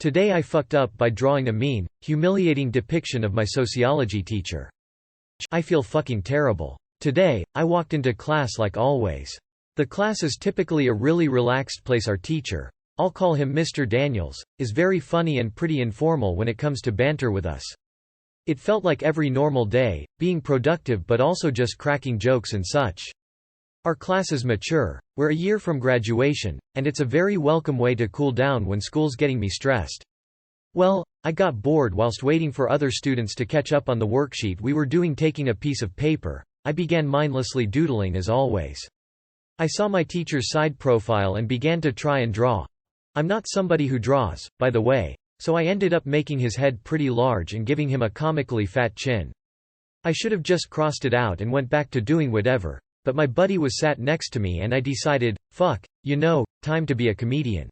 Today I fucked up by drawing a mean, humiliating depiction of my sociology teacher. I feel fucking terrible. Today, I walked into class like always. The class is typically a really relaxed place. Our teacher, I'll call him Mr. Daniels, is very funny and pretty informal when it comes to banter with us. It felt like every normal day, being productive but also just cracking jokes and such. Our class is mature, we're a year from graduation, and it's a very welcome way to cool down when school's getting me stressed. Well, I got bored whilst waiting for other students to catch up on the worksheet we were doing. Taking a piece of paper, I began mindlessly doodling as always. I saw my teacher's side profile and began to try and draw. I'm not somebody who draws, by the way, so I ended up making his head pretty large and giving him a comically fat chin. I should have just crossed it out and went back to doing whatever. But my buddy was sat next to me and I decided, fuck, time to be a comedian.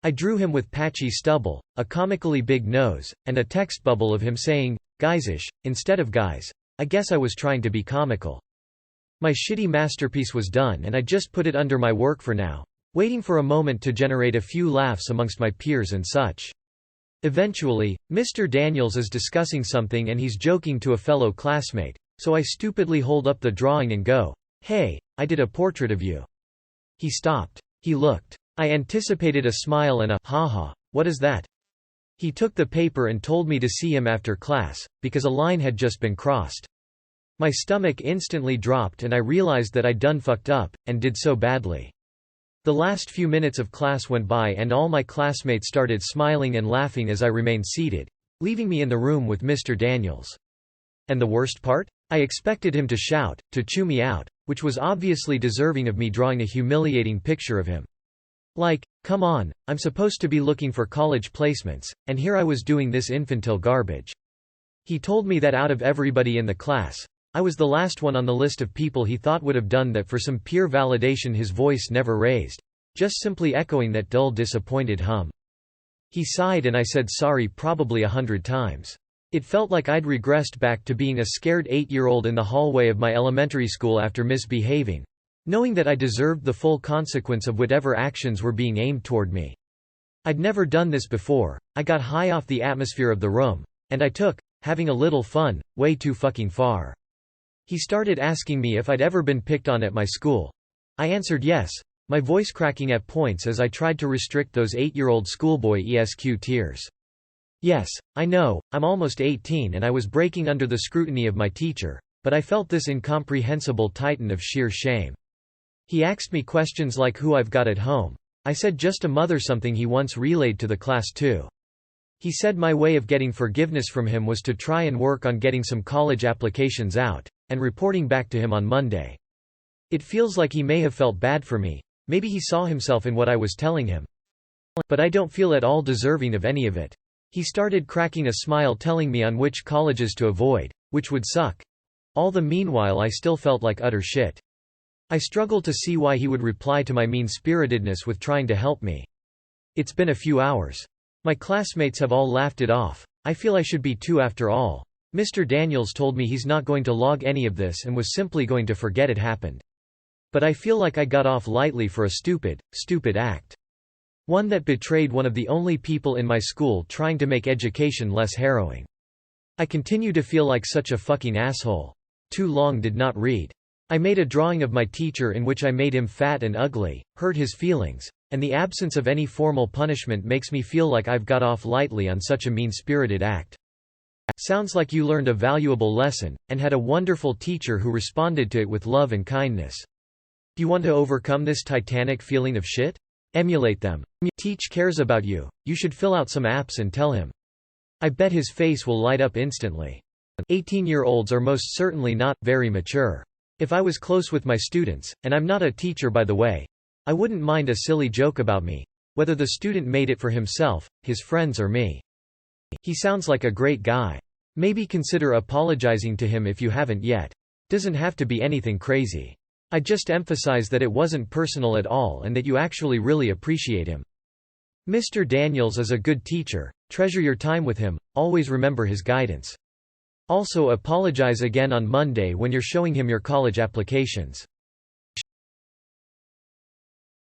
I drew him with patchy stubble, a comically big nose, and a text bubble of him saying, "Guysish," instead of guys. I guess I was trying to be comical. My shitty masterpiece was done and I just put it under my work for now, waiting for a moment to generate a few laughs amongst my peers and such. Eventually, Mr. Daniels is discussing something and he's joking to a fellow classmate, so I stupidly hold up the drawing and go, "Hey, I did a portrait of you." He stopped. He looked. I anticipated a smile and a "haha, what is that?" He took the paper and told me to see him after class, because a line had just been crossed. My stomach instantly dropped and I realized that I'd done fucked up, and did so badly. The last few minutes of class went by and all my classmates started smiling and laughing as I remained seated, leaving me in the room with Mr. Daniels. And the worst part? I expected him to shout, to chew me out, which was obviously deserving of me drawing a humiliating picture of him. Like, come on, I'm supposed to be looking for college placements, and here I was doing this infantile garbage. He told me that out of everybody in the class, I was the last one on the list of people he thought would have done that. For some peer validation his voice never raised, just simply echoing that dull disappointed hum. He sighed and I said sorry probably 100 times. It felt like I'd regressed back to being a scared 8-year-old in the hallway of my elementary school after misbehaving, knowing that I deserved the full consequence of whatever actions were being aimed toward me. I'd never done this before. I got high off the atmosphere of the room, and I took, having a little fun, way too fucking far. He started asking me if I'd ever been picked on at my school. I answered yes, my voice cracking at points as I tried to restrict those 8-year-old schoolboy esque tears. Yes, I know, I'm almost 18 and I was breaking under the scrutiny of my teacher, but I felt this incomprehensible titan of sheer shame. He asked me questions like who I've got at home. I said just a mother, something he once relayed to the class too. He said my way of getting forgiveness from him was to try and work on getting some college applications out, and reporting back to him on Monday. It feels like he may have felt bad for me, maybe he saw himself in what I was telling him. But I don't feel at all deserving of any of it. He started cracking a smile telling me on which colleges to avoid, which would suck. All the meanwhile I still felt like utter shit. I struggled to see why he would reply to my mean-spiritedness with trying to help me. It's been a few hours. My classmates have all laughed it off. I feel I should be too after all. Mr. Daniels told me he's not going to log any of this and was simply going to forget it happened. But I feel like I got off lightly for a stupid act. One that betrayed one of the only people in my school trying to make education less harrowing. I continue to feel like such a fucking asshole. Too long did not read. I made a drawing of my teacher in which I made him fat and ugly, hurt his feelings, and the absence of any formal punishment makes me feel like I've got off lightly on such a mean-spirited act. Sounds like you learned a valuable lesson, and had a wonderful teacher who responded to it with love and kindness. Do you want to overcome this titanic feeling of shit? Emulate them. Teach cares about you. You should fill out some apps and tell him. I bet his face will light up instantly. 18-year-olds are most certainly not very mature. If I was close with my students, and I'm not a teacher by the way, I wouldn't mind a silly joke about me, whether the student made it for himself, his friends or me. He sounds like a great guy. Maybe consider apologizing to him if you haven't yet. Doesn't have to be anything crazy. I just emphasize that it wasn't personal at all and that you actually really appreciate him. Mr. Daniels is a good teacher, treasure your time with him, always remember his guidance. Also apologize again on Monday when you're showing him your college applications.